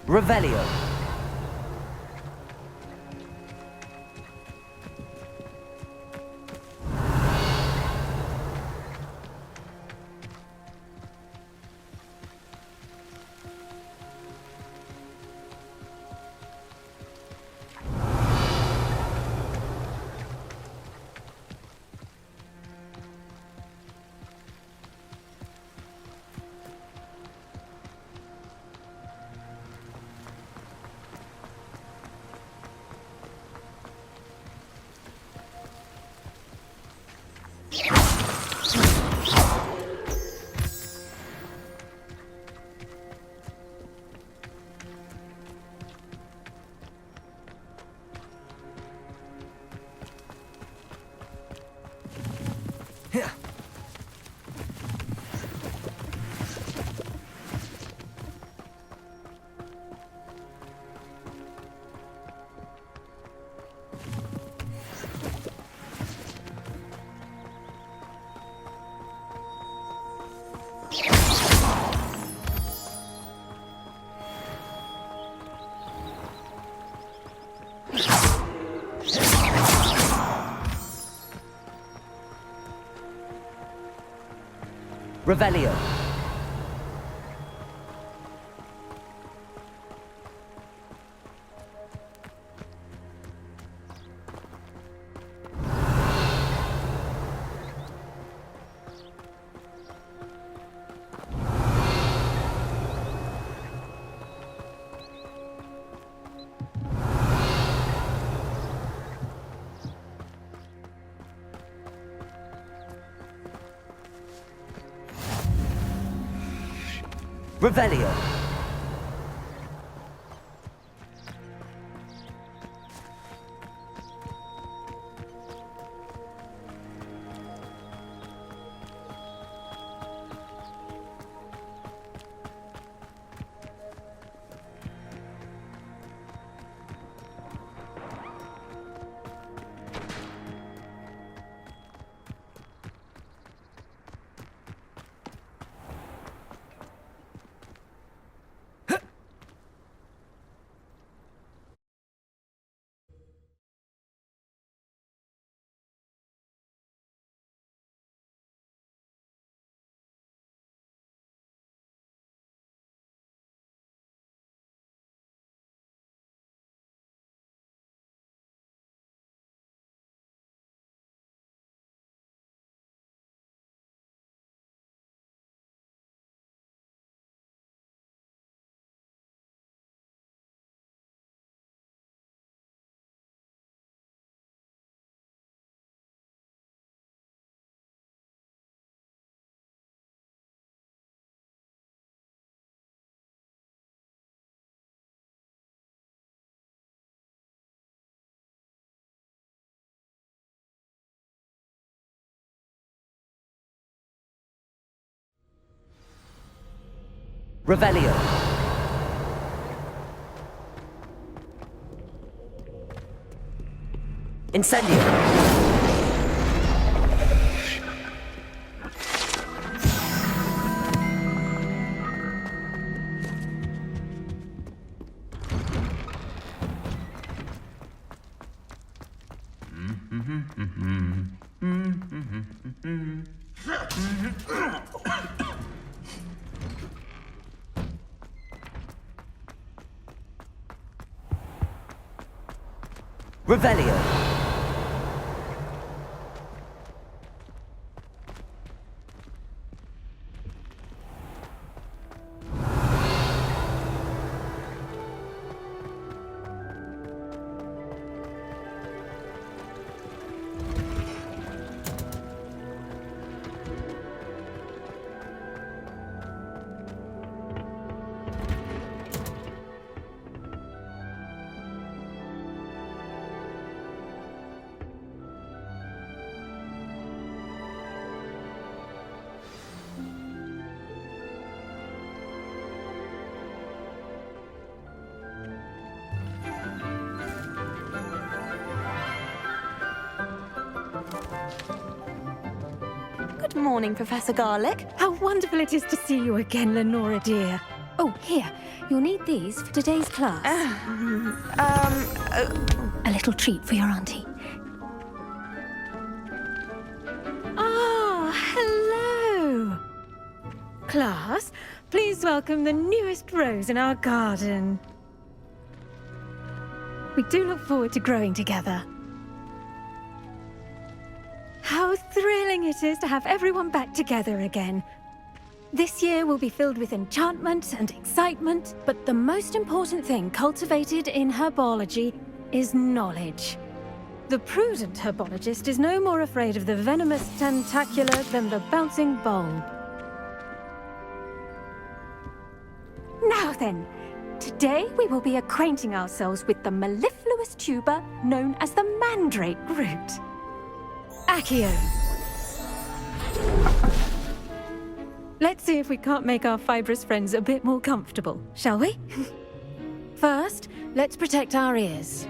Revelio. Revelio. Revelio. Revelio. Incendio. Revelio. Good morning, Professor Garlick. How wonderful it is to see you again, Lenora dear. Oh, here. You'll need these for today's class. A little treat for your auntie. Ah, hello. Class, please welcome the newest rose in our garden. We do look forward to growing together. How thrilling it is to have everyone back together again. This year will be filled with enchantment and excitement, but the most important thing cultivated in herbology is knowledge. The prudent herbologist is no more afraid of the venomous tentacula than the bouncing bulb. Now then, today we will be acquainting ourselves with the mellifluous tuber known as the mandrake root. Accio. Let's see if we can't make our fibrous friends a bit more comfortable, shall we? First, let's protect our ears.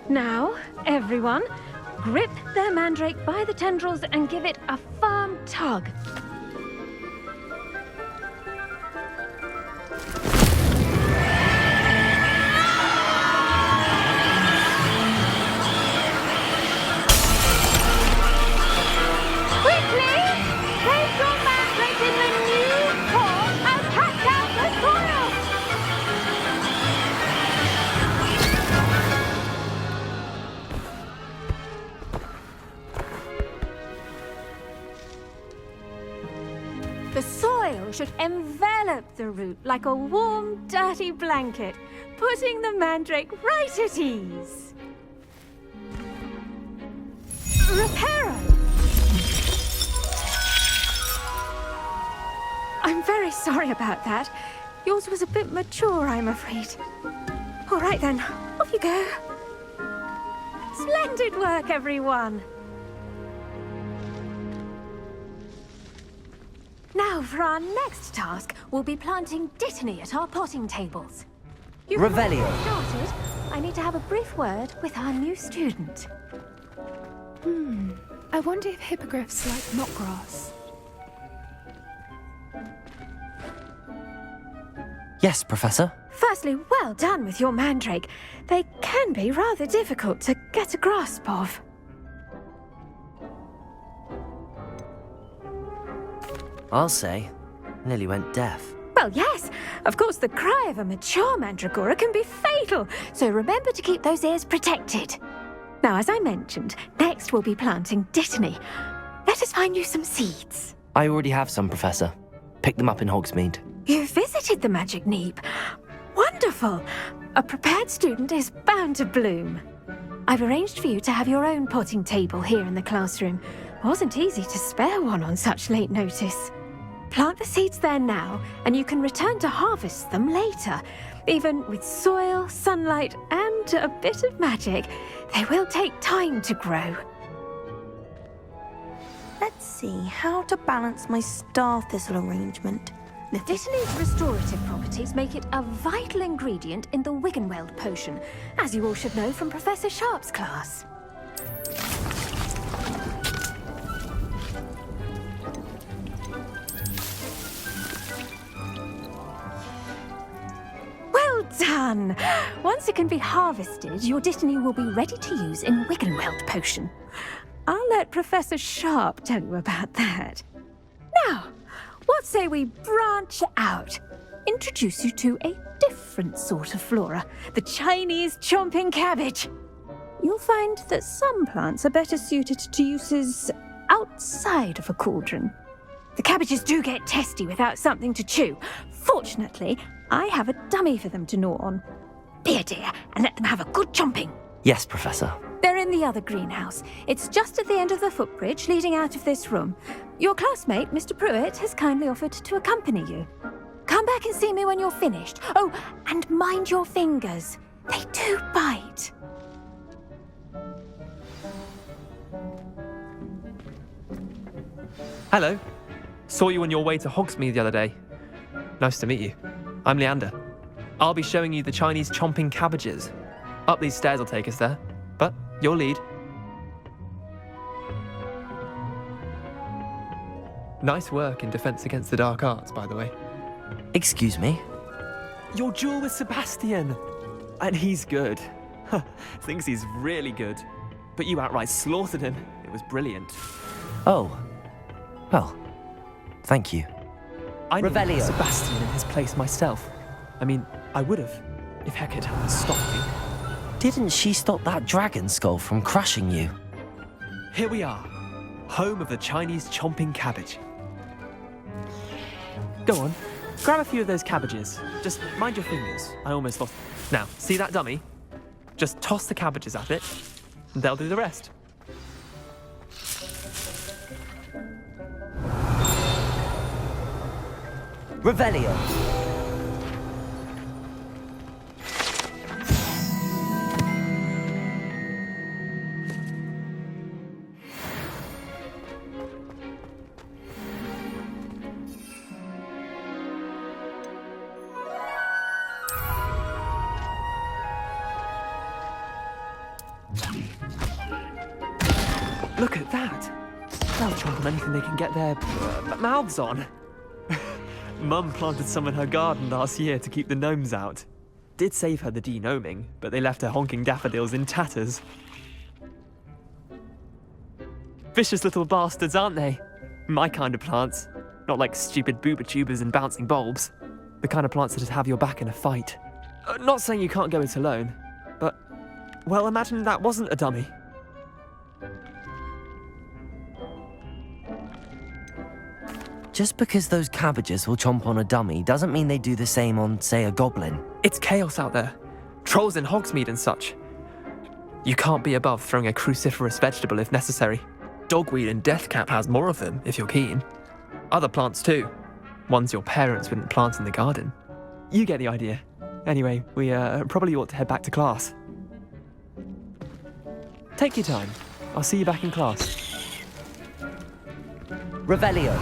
Now, everyone, grip their mandrake by the tendrils and give it a firm tug. The soil should envelop the root like a warm, dirty blanket, putting the mandrake right at ease. Reparo! I'm very sorry about that. Yours was a bit mature, I'm afraid. All right then, off you go. Splendid work, everyone. Now, for our next task, we'll be planting dittany at our potting tables. Revelio. Started, I need to have a brief word with our new student. I wonder if hippogriffs like knotgrass. Yes, Professor. Firstly, well done with your mandrake. They can be rather difficult to get a grasp of. I'll say, nearly went deaf. Well, yes. Of course, the cry of a mature mandragora can be fatal, so remember to keep those ears protected. Now, as I mentioned, next we'll be planting dittany. Let us find you some seeds. I already have some, Professor. Picked them up in Hogsmeade. You visited the Magic Neep. Wonderful. A prepared student is bound to bloom. I've arranged for you to have your own potting table here in the classroom. Wasn't easy to spare one on such late notice. Plant the seeds there now, and you can return to harvest them later. Even with soil, sunlight, and a bit of magic, they will take time to grow. Let's see how to balance my star thistle arrangement. Dittany's restorative properties make it a vital ingredient in the Wiggenweld potion, as you all should know from Professor Sharp's class. Well done! Once it can be harvested, your dittany will be ready to use in Wiggenweld potion. I'll let Professor Sharp tell you about that. Now, what say we branch out? Introduce you to a different sort of flora, the Chinese chomping cabbage. You'll find that some plants are better suited to uses outside of a cauldron. The cabbages do get testy without something to chew. Fortunately, I have a dummy for them to gnaw on. Be a dear and let them have a good chomping. Yes, Professor. They're in the other greenhouse. It's just at the end of the footbridge leading out of this room. Your classmate, Mr. Pruitt, has kindly offered to accompany you. Come back and see me when you're finished. Oh, and mind your fingers. They do bite. Hello. Saw you on your way to Hogsmeade the other day. Nice to meet you. I'm Leander. I'll be showing you the Chinese chomping cabbages. Up these stairs will take us there, but your lead. Nice work in defense against the dark arts, by the way. Excuse me? Your duel with Sebastian! And he's good. Thinks he's really good. But you outright slaughtered him. It was brilliant. Oh. Well, thank you. I needed Revelio. Sebastian in his place myself. I mean, I would have, if Hecate hadn't stopped me. Didn't she stop that dragon skull from crushing you? Here we are, home of the Chinese chomping cabbage. Go on, grab a few of those cabbages. Just mind your fingers. I almost lost. Now, see that dummy? Just toss the cabbages at it, and they'll do the rest. Revelio. Look at that. They'll chomp on anything they can get their mouths on. Mum planted some in her garden last year to keep the gnomes out. Did save her the de-gnoming, but they left her honking daffodils in tatters. Vicious little bastards, aren't they? My kind of plants. Not like stupid booba tubers and bouncing bulbs. The kind of plants that'd have your back in a fight. Not saying you can't go it alone, but, well, imagine that wasn't a dummy. Just because those cabbages will chomp on a dummy doesn't mean they do the same on, say, a goblin. It's chaos out there. Trolls in Hogsmeade and such. You can't be above throwing a cruciferous vegetable if necessary. Dogweed and deathcap has more of them, if you're keen. Other plants too. Ones your parents wouldn't plant in the garden. You get the idea. Anyway, we probably ought to head back to class. Take your time. I'll see you back in class. Revelio.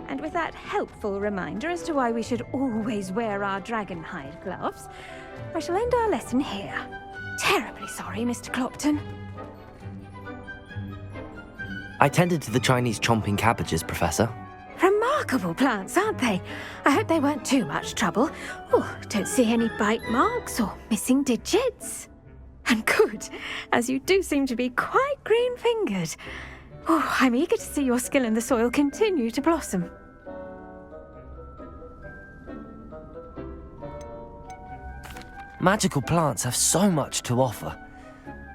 And with that helpful reminder as to why we should always wear our dragon hide gloves, I shall end our lesson here. Terribly sorry, Mr. Clopton. I tended to the Chinese chomping cabbages, Professor. Remarkable plants, aren't they? I hope they weren't too much trouble. Oh, don't see any bite marks or missing digits. And good, as you do seem to be quite green-fingered. Oh, I'm eager to see your skill in the soil continue to blossom. Magical plants have so much to offer.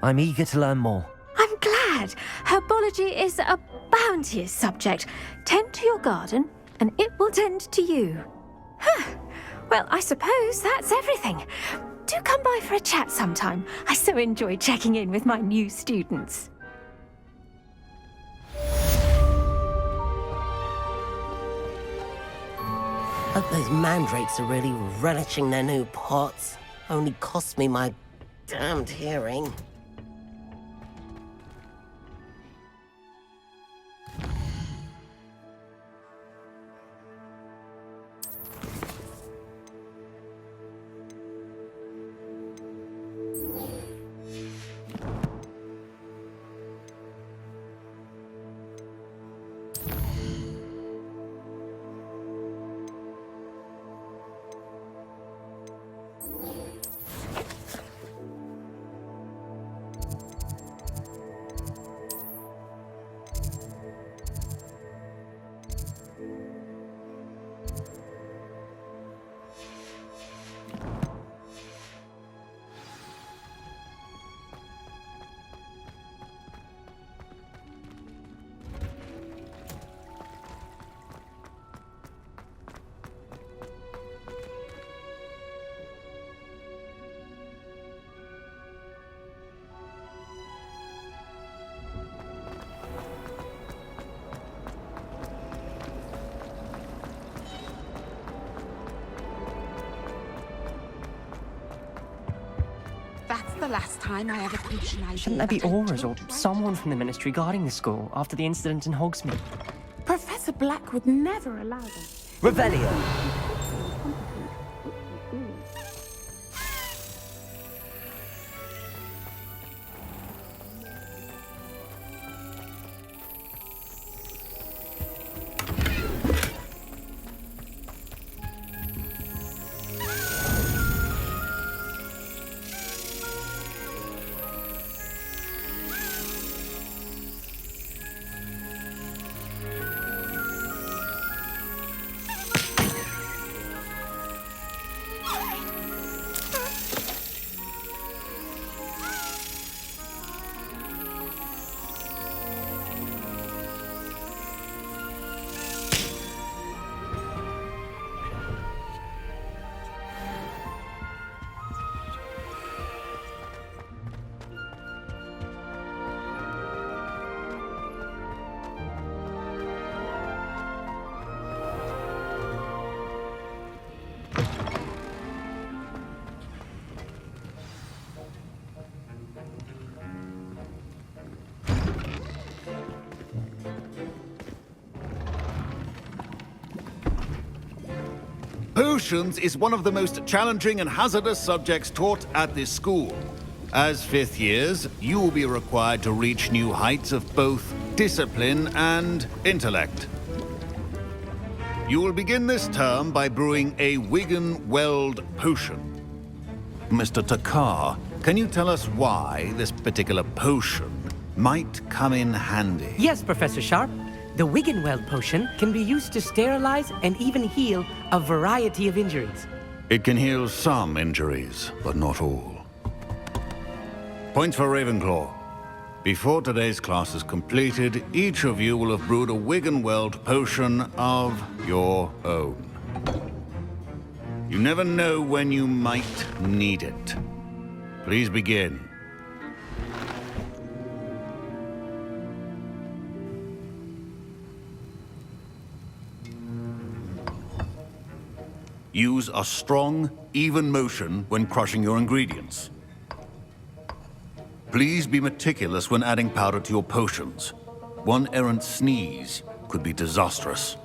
I'm eager to learn more. I'm glad. Herbology is a bounteous subject. Tend to your garden, and it will tend to you. Huh. Well, I suppose that's everything. Do come by for a chat sometime. I so enjoy checking in with my new students. Hope those mandrakes are really relishing their new pots. Only cost me my damned hearing. the last time I had a potion I Shouldn't there be auras or someone from the ministry guarding the school after the incident in Hogsmeade? Professor Black would never allow them. Revelio. Potions is one of the most challenging and hazardous subjects taught at this school. As fifth years, you will be required to reach new heights of both discipline and intellect. You will begin this term by brewing a Wiggenweld potion. Mr. Takar, can you tell us why this particular potion might come in handy? Yes, Professor Sharp. The Wiggenweld potion can be used to sterilize and even heal a variety of injuries. It can heal some injuries, but not all. Points for Ravenclaw. Before today's class is completed, each of you will have brewed a Wiggenweld potion of your own. You never know when you might need it. Please begin. Use a strong, even motion when crushing your ingredients. Please be meticulous when adding powder to your potions. One errant sneeze could be disastrous.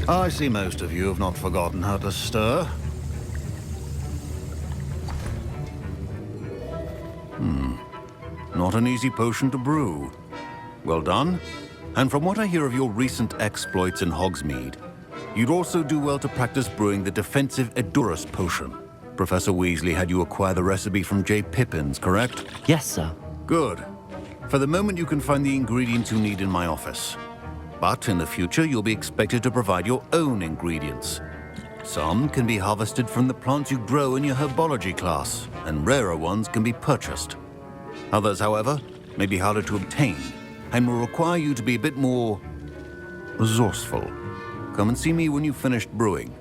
I see most of you have not forgotten how to stir. Not an easy potion to brew. Well done. And from what I hear of your recent exploits in Hogsmeade, you'd also do well to practice brewing the defensive Edurus potion. Professor Weasley had you acquire the recipe from J. Pippins, correct? Yes, sir. Good. For the moment, you can find the ingredients you need in my office. But in the future, you'll be expected to provide your own ingredients. Some can be harvested from the plants you grow in your herbology class, and rarer ones can be purchased. Others, however, may be harder to obtain, and will require you to be a bit more resourceful. Come and see me when you've finished brewing,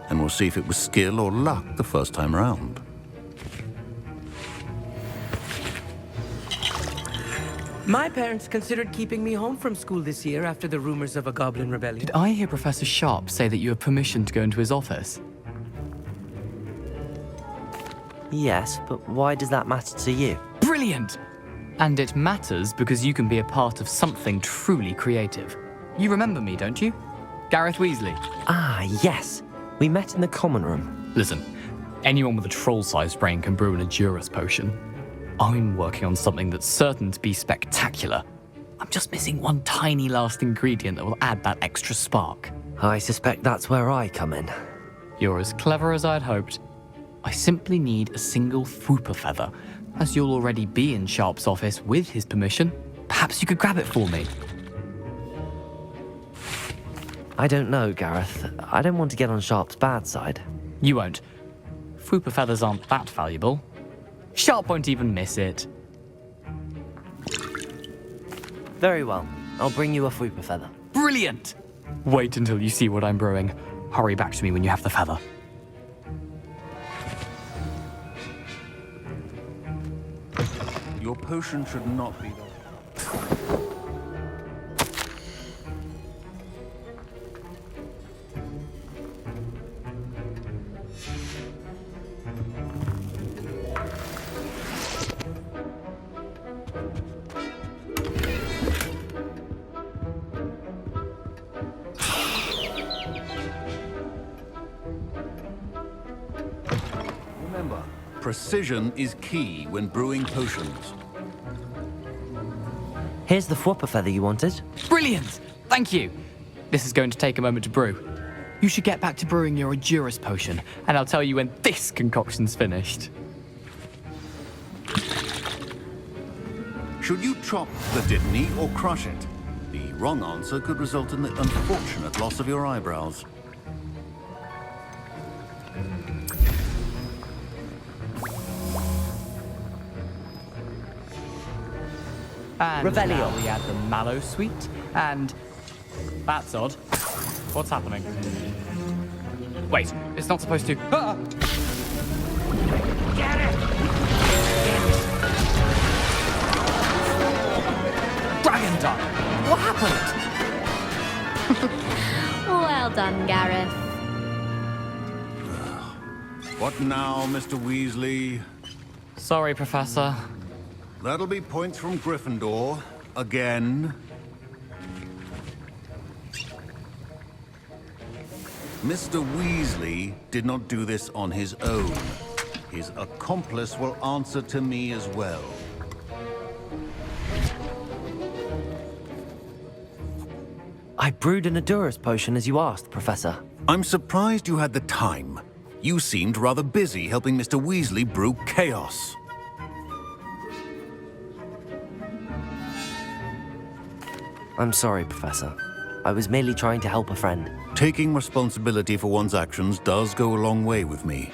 and we'll see if it was skill or luck the first time round. My parents considered keeping me home from school this year after the rumors of a goblin rebellion. Did I hear Professor Sharp say that you have permission to go into his office? Yes, but why does that matter to you? Brilliant! And it matters because you can be a part of something truly creative. You remember me, don't you? Gareth Weasley. Ah, yes. We met in the common room. Listen, anyone with a troll-sized brain can brew an Edurus potion. I'm working on something that's certain to be spectacular. I'm just missing one tiny last ingredient that will add that extra spark. I suspect that's where I come in. You're as clever as I'd hoped. I simply need a single Fwooper feather. As you'll already be in Sharp's office with his permission, perhaps you could grab it for me. I don't know, Gareth. I don't want to get on Sharp's bad side. You won't. Fupa feathers aren't that valuable. Sharp won't even miss it. Very well. I'll bring you a Fupa feather. Brilliant! Wait until you see what I'm brewing. Hurry back to me when you have the feather. Your potion should not be that. Remember, precision is key when brewing potions. Here's the Fupa feather you wanted. Brilliant! Thank you. This is going to take a moment to brew. You should get back to brewing your Edurus potion, and I'll tell you when this concoction's finished. Should you chop the Dittany or crush it? The wrong answer could result in the unfortunate loss of your eyebrows. And Revelio. now we add the mallow sweet, and... That's odd. What's happening? Wait, it's not supposed to... Ah! Dragon Duck! What happened? Well done, Gareth. What now, Mr. Weasley? Sorry, Professor. That'll be points from Gryffindor. Again. Mr. Weasley did not do this on his own. His accomplice will answer to me as well. I brewed an Edurus potion as you asked, Professor. I'm surprised you had the time. You seemed rather busy helping Mr. Weasley brew chaos. I'm sorry, Professor. I was merely trying to help a friend. Taking responsibility for one's actions does go a long way with me.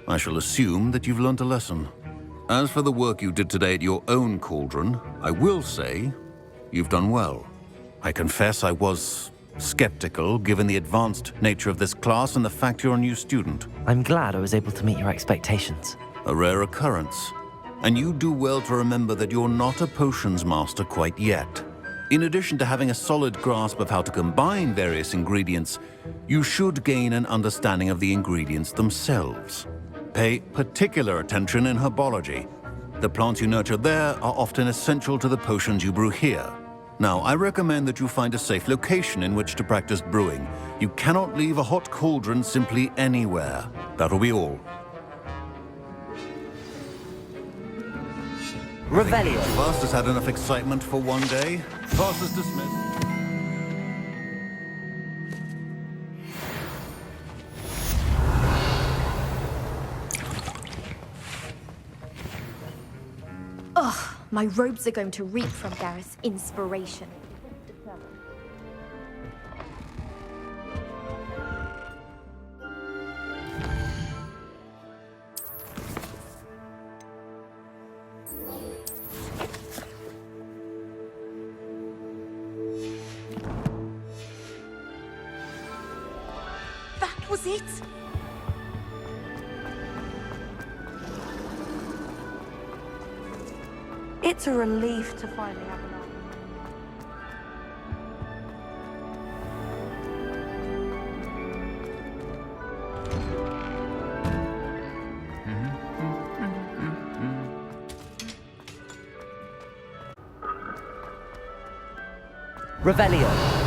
I shall assume that you've learnt a lesson. As for the work you did today at your own cauldron, I will say you've done well. I confess I was skeptical, given the advanced nature of this class and the fact you're a new student. I'm glad I was able to meet your expectations. A rare occurrence. And you do well to remember that you're not a potions master quite yet. In addition to having a solid grasp of how to combine various ingredients, you should gain an understanding of the ingredients themselves. Pay particular attention in herbology. The plants you nurture there are often essential to the potions you brew here. Now, I recommend that you find a safe location in which to practice brewing. You cannot leave a hot cauldron simply anywhere. That'll be all. Revelio. Class has had enough excitement for one day. Class is dismissed. Ugh, my robes are going to reek from Gareth's inspiration. That was it? It's a relief to finally have an Revelio.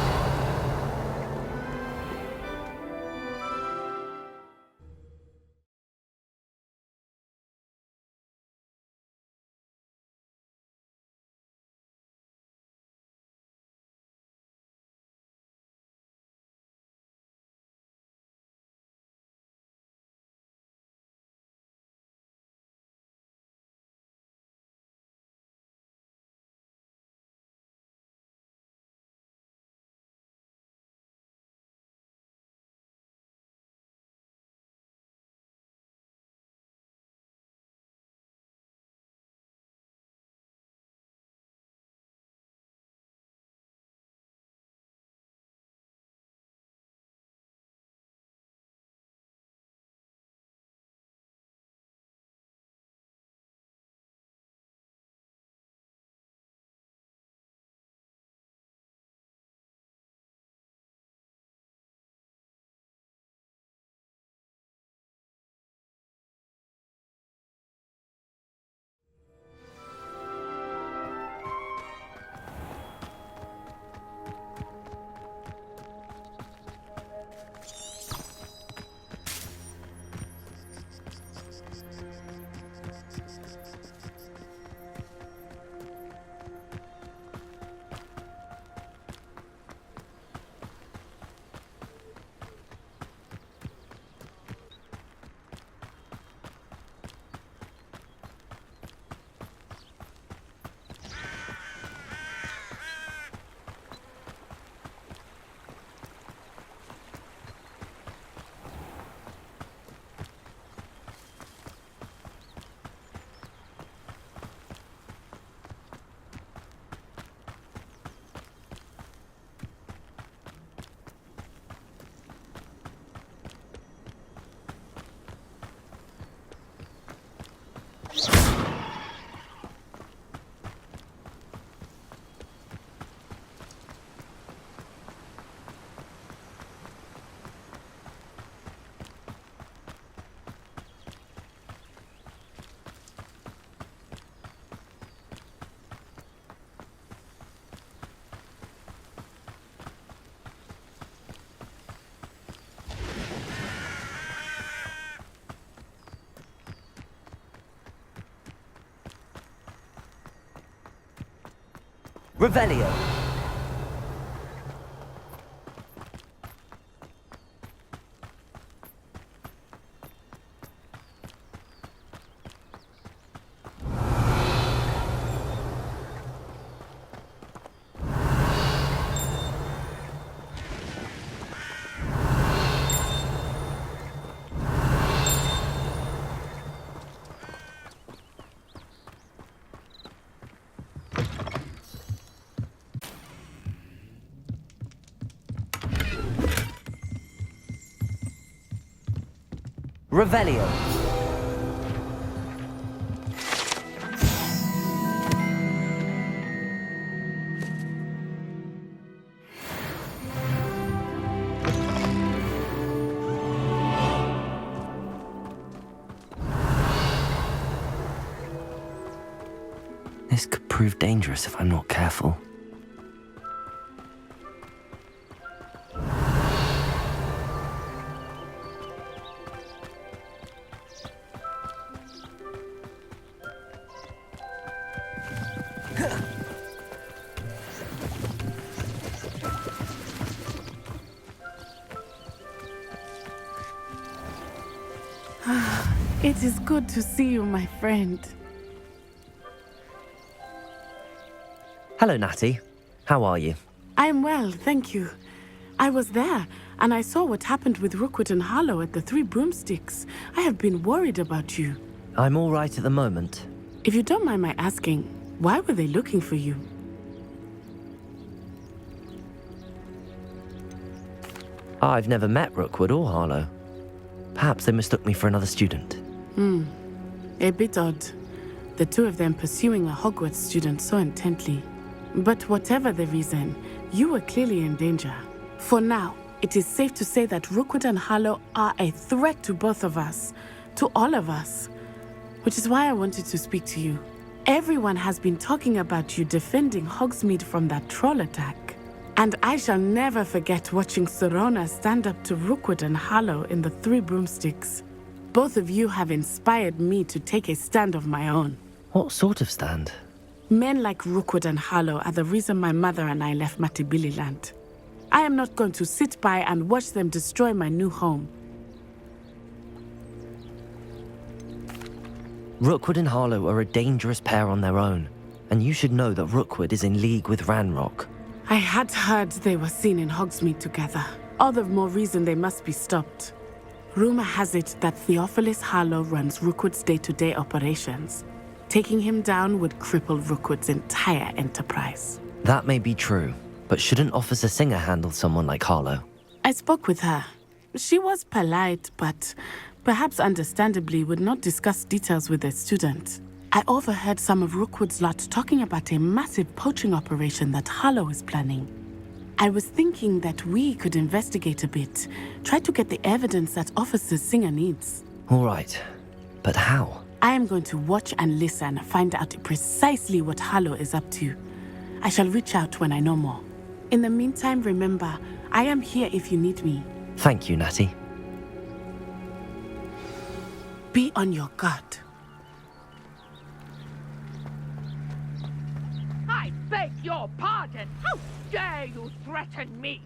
Revelio. Revelio. This could prove dangerous if I'm not careful. It is good to see you, my friend. Hello, Natty. How are you? I'm well, thank you. I was there, and I saw what happened with Rookwood and Harlow at the Three Broomsticks. I have been worried about you. I'm all right at the moment. If you don't mind my asking, why were they looking for you? I've never met Rookwood or Harlow. Perhaps they mistook me for another student. A bit odd. The two of them pursuing a Hogwarts student so intently. But whatever the reason, you were clearly in danger. For now, it is safe to say that Rookwood and Harlow are a threat to both of us, to all of us. Which is why I wanted to speak to you. Everyone has been talking about you defending Hogsmeade from that troll attack. And I shall never forget watching Serona stand up to Rookwood and Harlow in the Three Broomsticks. Both of you have inspired me to take a stand of my own. What sort of stand? Men like Rookwood and Harlow are the reason my mother and I left Matibili Land. I am not going to sit by and watch them destroy my new home. Rookwood and Harlow are a dangerous pair on their own, and you should know that Rookwood is in league with Ranrock. I had heard they were seen in Hogsmeade together. All the more reason they must be stopped. Rumor has it that Theophilus Harlow runs Rookwood's day-to-day operations. Taking him down would cripple Rookwood's entire enterprise. That may be true, but shouldn't Officer Singer handle someone like Harlow? I spoke with her. She was polite, but perhaps understandably would not discuss details with a student. I overheard some of Rookwood's lot talking about a massive poaching operation that Harlow is planning. I was thinking that we could investigate a bit, try to get the evidence that Officer Singer needs. All right, but how? I am going to watch and listen, find out precisely what Harlow is up to. I shall reach out when I know more. In the meantime, remember, I am here if you need me. Thank you, Natty. Be on your guard. I beg your pardon! How dare you threaten me?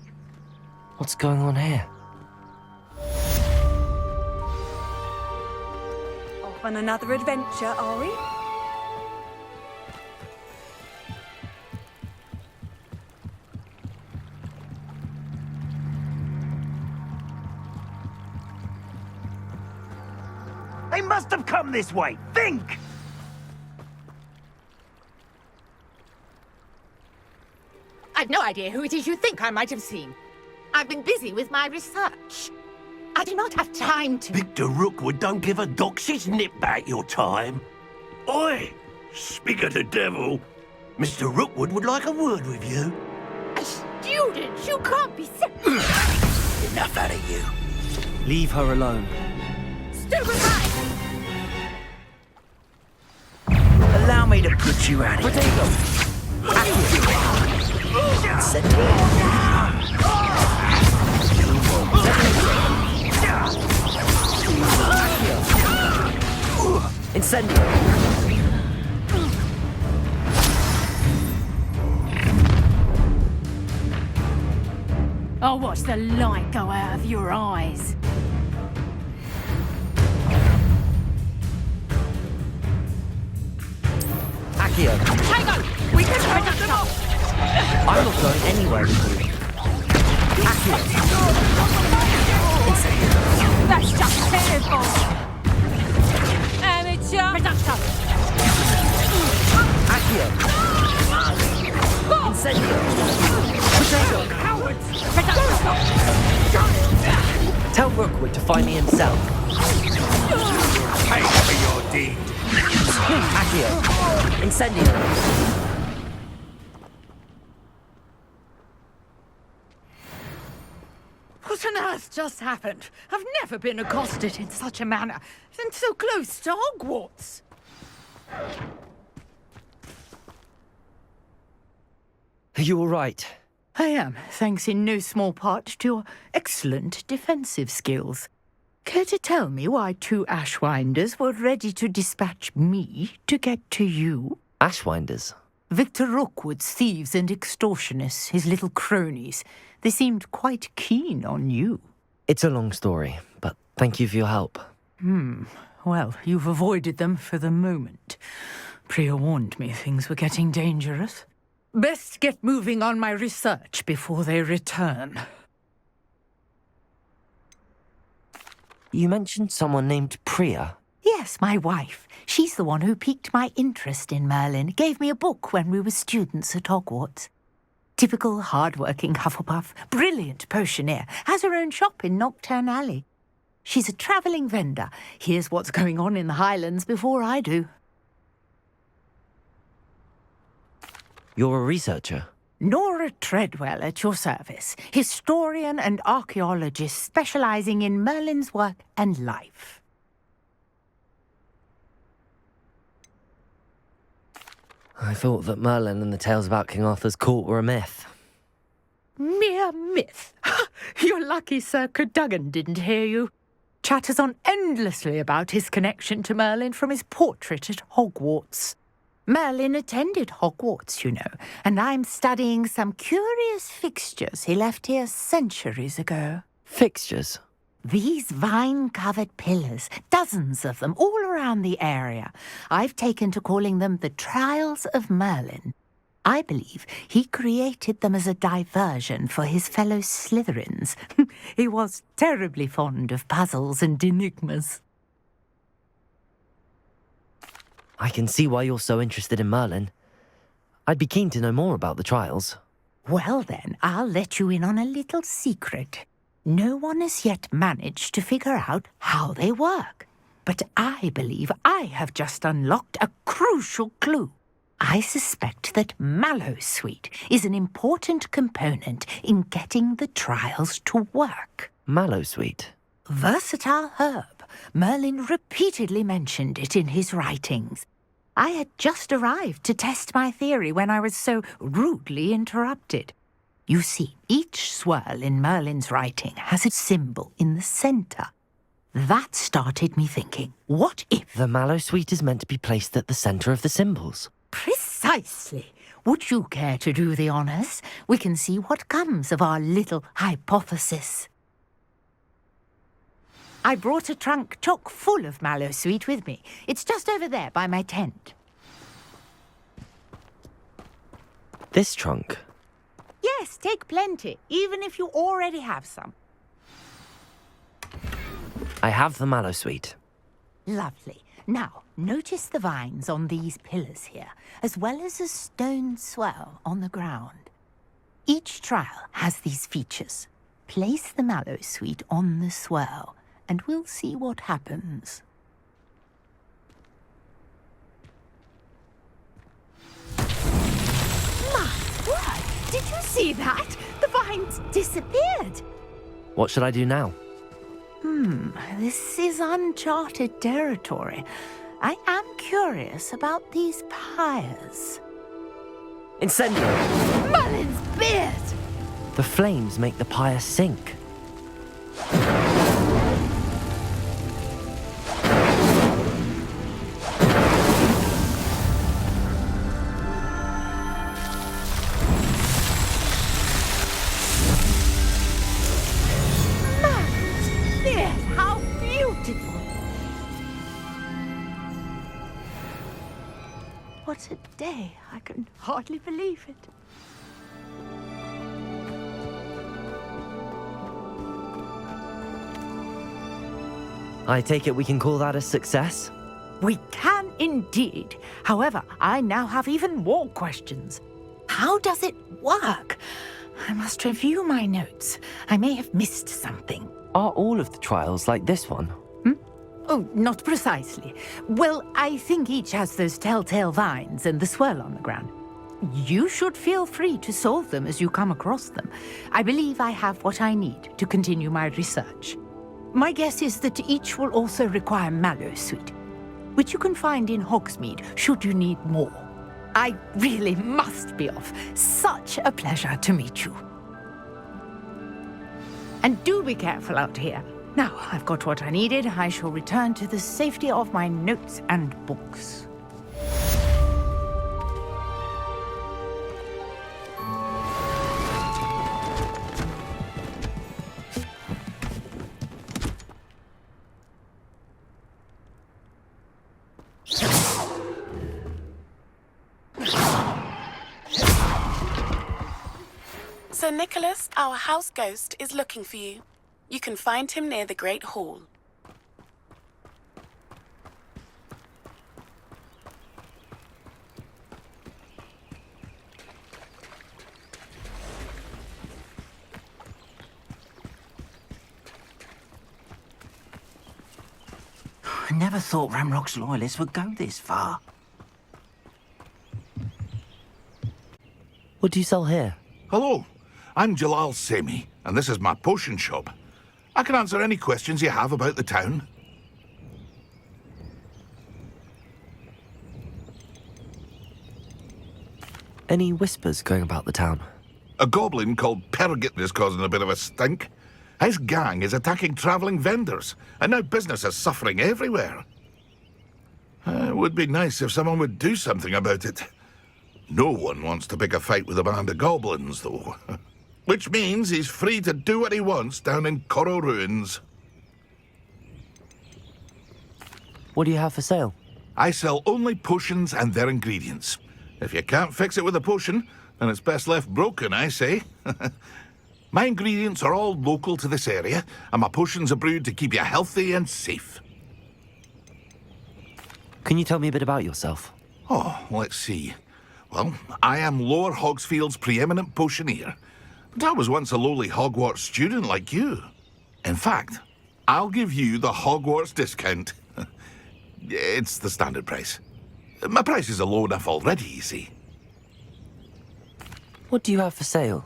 What's going on here? Off on another adventure, are we? They must have come this way. Think! I've no idea who it is you think I might have seen. I've been busy with my research. I do not have time to... Victor Rookwood don't give a doxy's nip back your time. Oi! Speak of the devil. Mr. Rookwood would like a word with you. A student? You can't be sick. Enough out of you. Leave her alone. Stupefy! Allow me to put you out of here. Incendio. I'll watch the light go out of your eyes. Accio, Hang on! We can try them off! I'm not going anywhere with you. Accio. That's just terrible! Amateur! Reducto! Accio. Incendio. Potato. Cowards! Reducto! Tell Rookwood to find me himself. Pay for your deed. Accio. Incendio. What on earth just happened? I've never been accosted in such a manner, and so close to Hogwarts. Are you all right? I am, thanks in no small part to your excellent defensive skills. Care to tell me why 2 Ashwinders were ready to dispatch me to get to you? Ashwinders? Victor Rookwood's thieves and extortionists, his little cronies. They seemed quite keen on you. It's a long story, but thank you for your help. Well, you've avoided them for the moment. Priya warned me things were getting dangerous. Best get moving on my research before they return. You mentioned someone named Priya. Yes, my wife. She's the one who piqued my interest in Merlin. Gave me a book when we were students at Hogwarts. Typical hard-working Hufflepuff, brilliant potioneer, has her own shop in Knockturn Alley. She's a travelling vendor. Hears what's going on in the Highlands before I do. You're a researcher? Nora Treadwell at your service, historian and archaeologist specialising in Merlin's work and life. I thought that Merlin and the tales about King Arthur's court were a myth. Mere myth. You're lucky Sir Cadogan didn't hear you. Chatters on endlessly about his connection to Merlin from his portrait at Hogwarts. Merlin attended Hogwarts, you know, and I'm studying some curious fixtures he left here centuries ago. Fixtures? These vine-covered pillars, dozens of them, all around the area. I've taken to calling them the Trials of Merlin. I believe he created them as a diversion for his fellow Slytherins. He was terribly fond of puzzles and enigmas. I can see why you're so interested in Merlin. I'd be keen to know more about the trials. Well then, I'll let you in on a little secret. No one has yet managed to figure out how they work. But I believe I have just unlocked a crucial clue. I suspect that Mallowsweet is an important component in getting the trials to work. Mallowsweet? Versatile herb. Merlin repeatedly mentioned it in his writings. I had just arrived to test my theory when I was so rudely interrupted. You see, each swirl in Merlin's writing has a symbol in the centre. That started me thinking, what if... The Mallowsweet is meant to be placed at the centre of the symbols. Precisely. Would you care to do the honours? We can see what comes of our little hypothesis. I brought a trunk chock full of Mallowsweet with me. It's just over there by my tent. This trunk? Yes, take plenty, even if you already have some. I have the Mallowsweet. Lovely. Now, notice the vines on these pillars here, as well as a stone swell on the ground. Each trial has these features. Place the Mallowsweet on the swell, and we'll see what happens. My word! Did you see that? The vines disappeared. What should I do now? This is uncharted territory. I am curious about these pyres. Incendio! Merlin's beard! The flames make the pyre sink. What a day. I can hardly believe it. I take it we can call that a success? We can indeed. However, I now have even more questions. How does it work? I must review my notes. I may have missed something. Are all of the trials like this one? Oh, not precisely. Well, I think each has those telltale vines and the swirl on the ground. You should feel free to solve them as you come across them. I believe I have what I need to continue my research. My guess is that each will also require Mallow Suite, which you can find in Hogsmeade should you need more. I really must be off. Such a pleasure to meet you. And do be careful out here. Now I've got what I needed, I shall return to the safety of my notes and books. Sir Nicholas, our house ghost, is looking for you. You can find him near the Great Hall. I never thought Ramrock's loyalists would go this far. What do you sell here? Hello, I'm Jalal Semi, and this is my potion shop. I can answer any questions you have about the town. Any whispers going about the town? A goblin called Pergit is causing a bit of a stink. His gang is attacking travelling vendors, and now business is suffering everywhere. It would be nice if someone would do something about it. No one wants to pick a fight with a band of goblins, though. Which means he's free to do what he wants down in Coral Ruins. What do you have for sale? I sell only potions and their ingredients. If you can't fix it with a potion, then it's best left broken, I say. My ingredients are all local to this area, and my potions are brewed to keep you healthy and safe. Can you tell me a bit about yourself? Oh, let's see. Well, I am Lower Hogsfield's preeminent potioneer. But I was once a lowly Hogwarts student like you. In fact, I'll give you the Hogwarts discount. It's the standard price. My prices are low enough already, you see. What do you have for sale?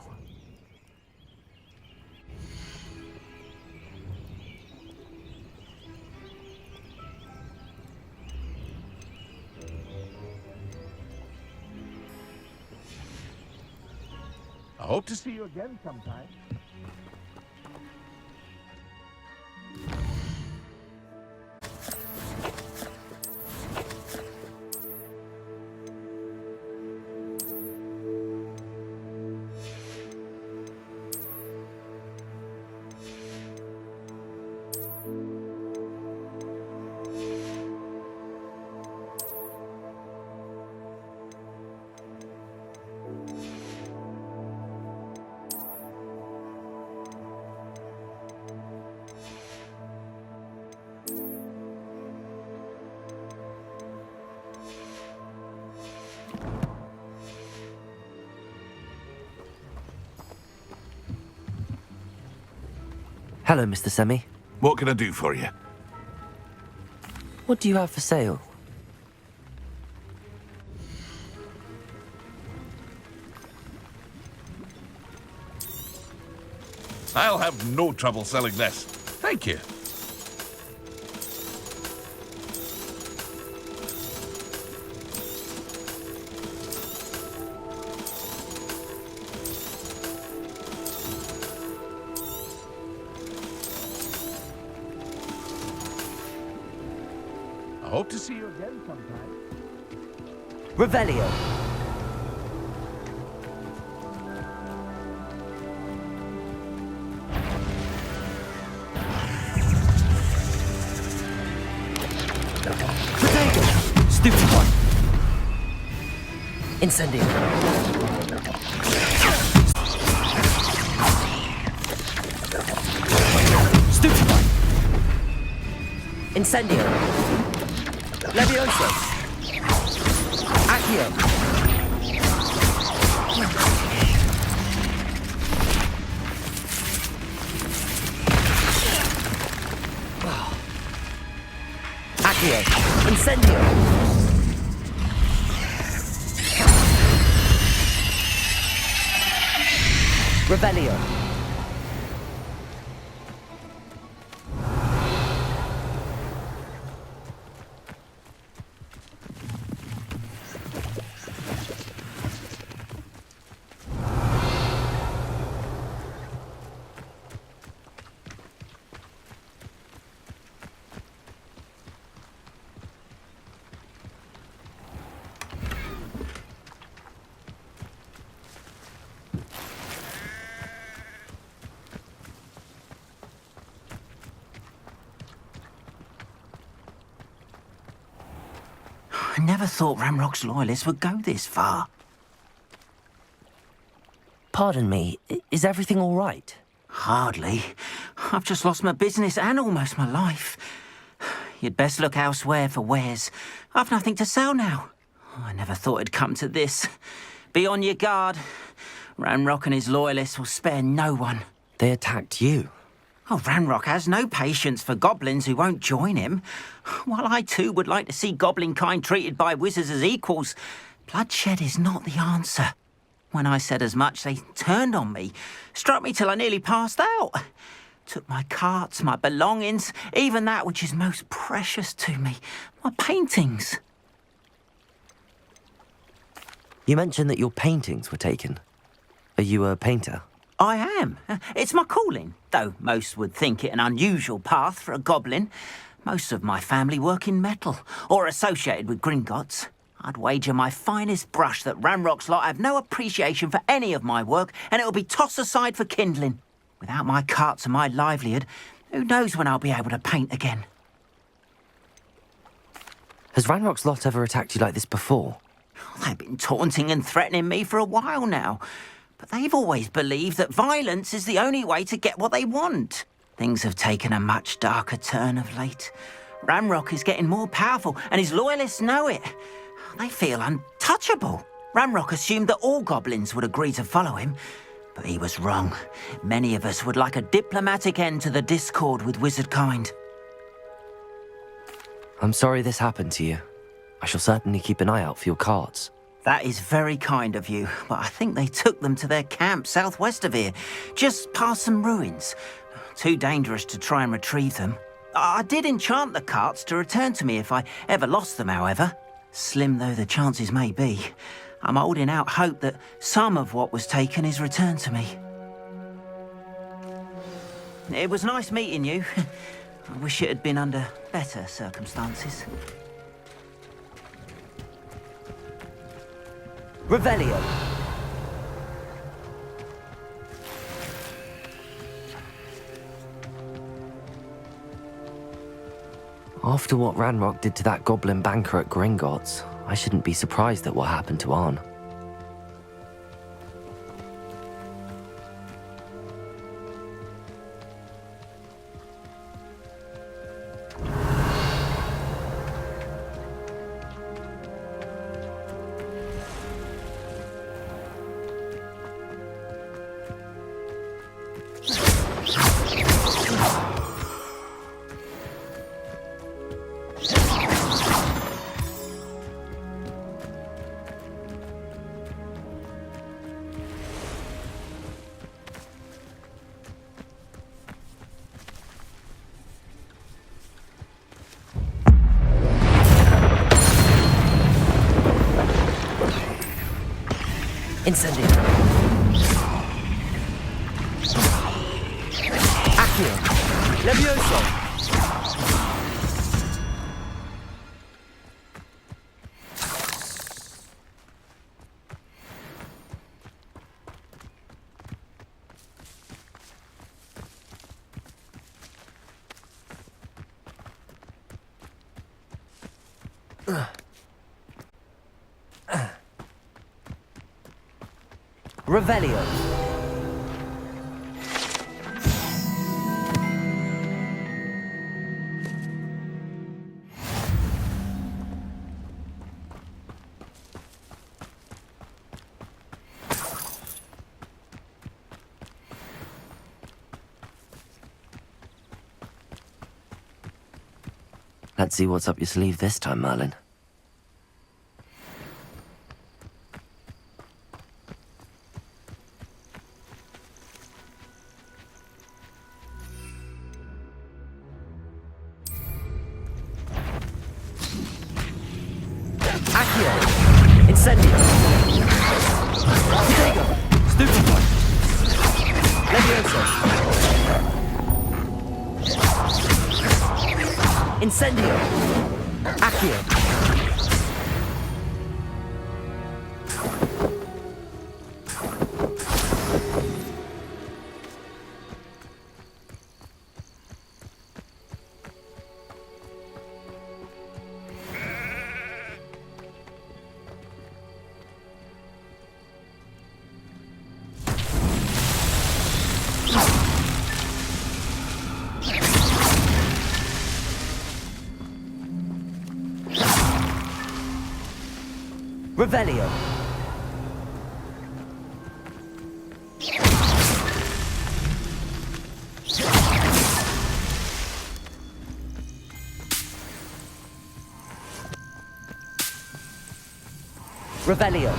I hope to see you again sometime. Hello, Mr. Semi. What can I do for you? What do you have for sale? I'll have no trouble selling this. Thank you. I hope to see you again sometime. Revelio. Stupid one. Incendio. Stupefy. Incendio. Levioso. Accio. Accio. Incendio. Revelio. I never thought Ramrock's loyalists would go this far. Pardon me, is everything all right? Hardly. I've just lost my business and almost my life. You'd best look elsewhere for wares. I've nothing to sell now. I never thought it'd come to this. Be on your guard. Ranrock and his loyalists will spare no one. They attacked you? Oh, Ranrock has no patience for goblins who won't join him. While I too would like to see goblin kind treated by wizards as equals, bloodshed is not the answer. When I said as much, they turned on me, struck me till I nearly passed out. Took my carts, my belongings, even that which is most precious to me, my paintings. You mentioned that your paintings were taken. Are you a painter? I am. It's my calling, though most would think it an unusual path for a goblin. Most of my family work in metal, or associated with Gringotts. I'd wager my finest brush that Ranrock's lot have no appreciation for any of my work, and it'll be tossed aside for kindling. Without my carts and my livelihood, who knows when I'll be able to paint again? Has Ranrock's lot ever attacked you like this before? They've been taunting and threatening me for a while now. But they've always believed that violence is the only way to get what they want. Things have taken a much darker turn of late. Ranrock is getting more powerful, and his loyalists know it. They feel untouchable. Ranrock assumed that all goblins would agree to follow him, but he was wrong. Many of us would like a diplomatic end to the discord with wizard kind. I'm sorry this happened to you. I shall certainly keep an eye out for your carts. That is very kind of you, but I think they took them to their camp southwest of here, just past some ruins. Too dangerous to try and retrieve them. I did enchant the carts to return to me if I ever lost them, however. Slim though the chances may be, I'm holding out hope that some of what was taken is returned to me. It was nice meeting you. I wish it had been under better circumstances. Revelio. After what Ranrock did to that goblin banker at Gringotts, I shouldn't be surprised at what happened to Arn. Incendio. Accio. Levioso. Revelio. Let's see what's up your sleeve this time, Merlin. Accio! Incendio! Protego! Stupefy! Levioso! Incendio! Accio! Revelio. Revelio.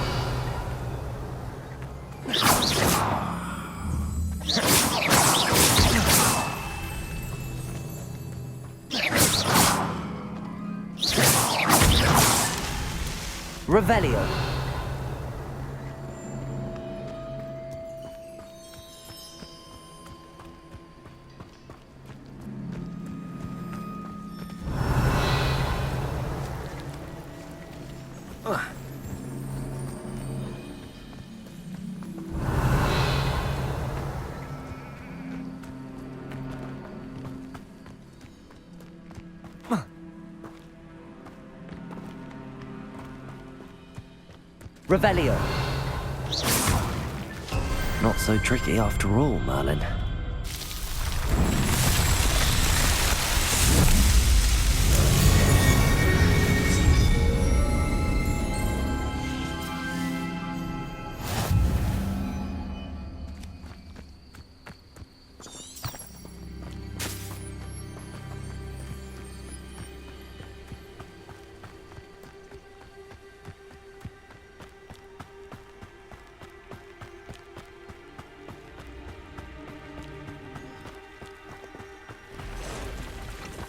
Revelio. Revelio. Not so tricky after all, Merlin.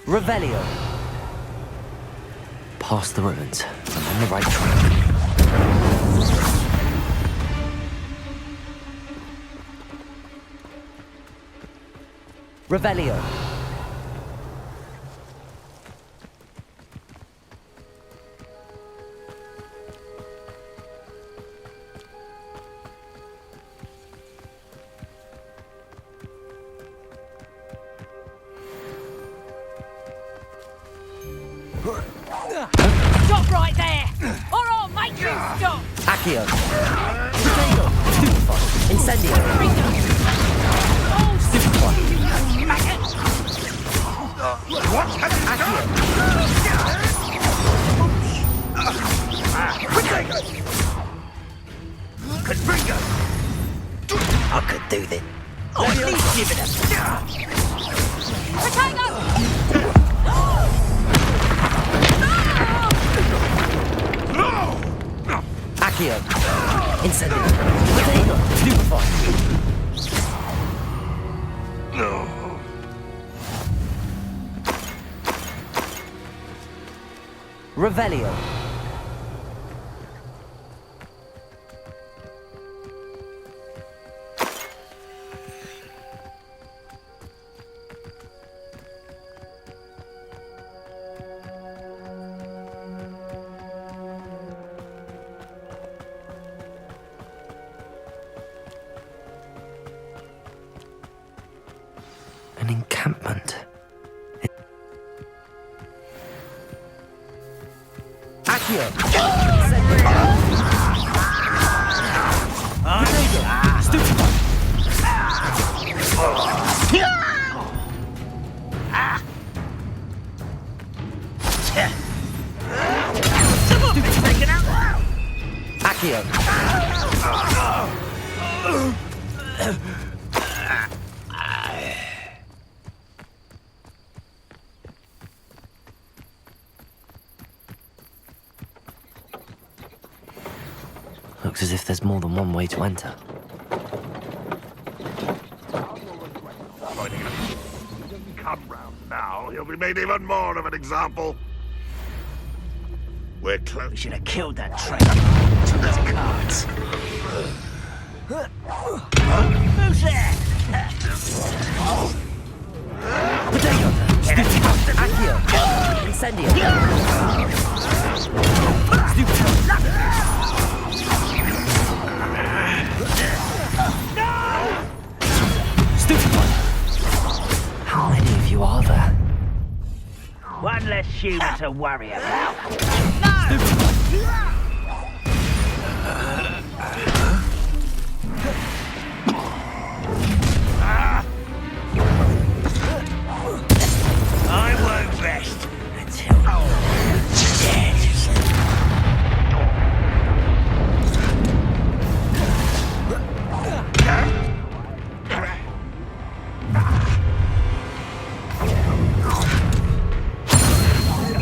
Revelio. Past the ruins. I'm on the right track. Revelio. Stop right there! Or I'll make you stop! Accio. Protego. Stupefy. Incendio. Stupefy. What? Accio. Protego. Confringo. I could do this. Oh, at least give it a... Protego! Accio. Incendio. Protego. Stupefy. Revelio. An encampment. Accio. Incendio. Protego. looks as if there's more than one way to enter. If he doesn't come round now, he'll be made even more of an example. We're close. We should have killed that traitor. Took his cards. Who's there? Potato! Accio! Incendio! Stupid one! How many of you are there? One less human to worry about. I won't rest until you're dead.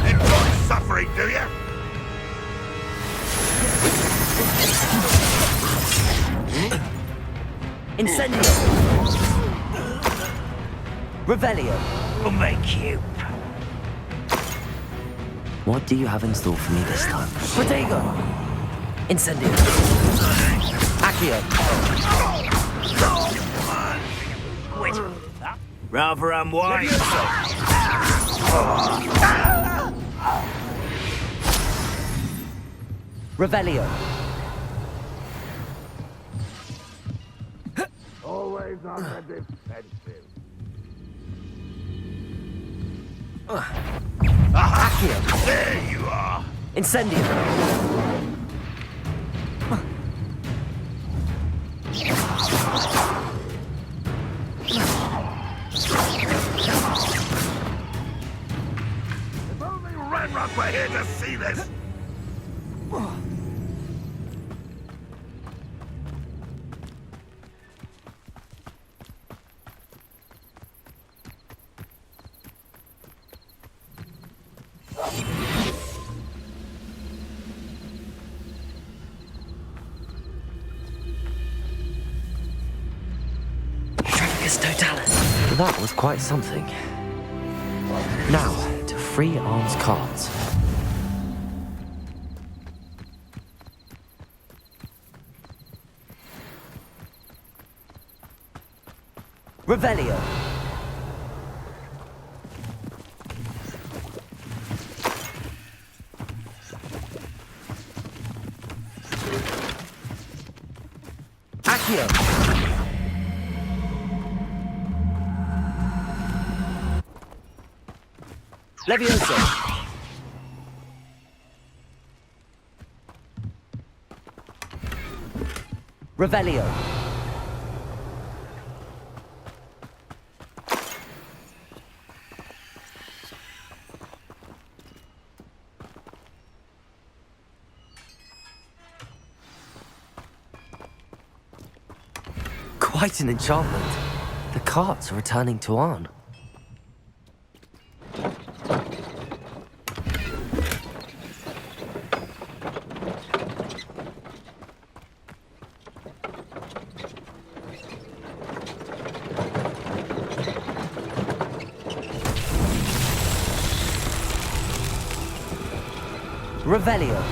Enjoy suffering, do you? Incendio! Revelio! We'll make you. What do you have in store for me this time? Protego! Incendio! Accio! Quit. Rather unwise. Revelio! Always on the defensive. Accio! There you are. Incendio! If only Renrock were here to see this. Totalis. That was quite something. Now, to free arms cards. Revelio. Accio. Levioso. Revelio. Quite an enchantment. The carts are returning to Arn. Revelio.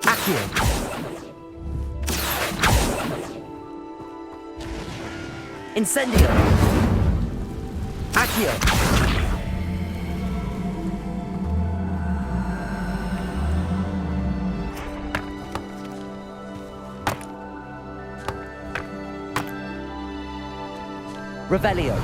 Accio. Incendio. Accio. Revelio.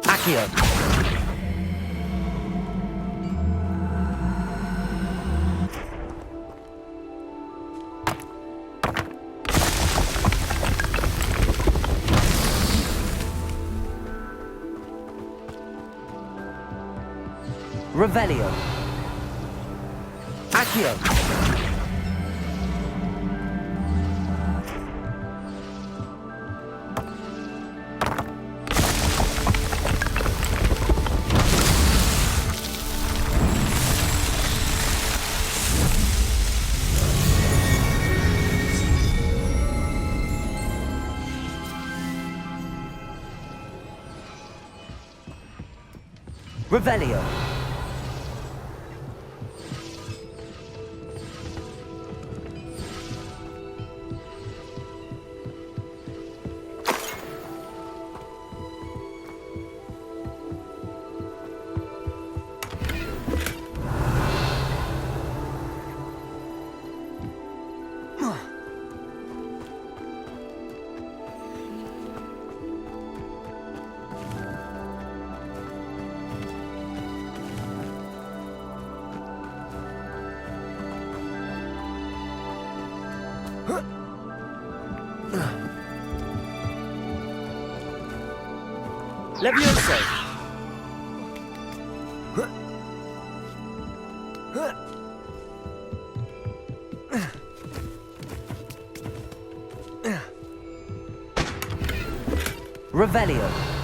Accio. Revelio. Accio. Revelio. Levioso. Revelio.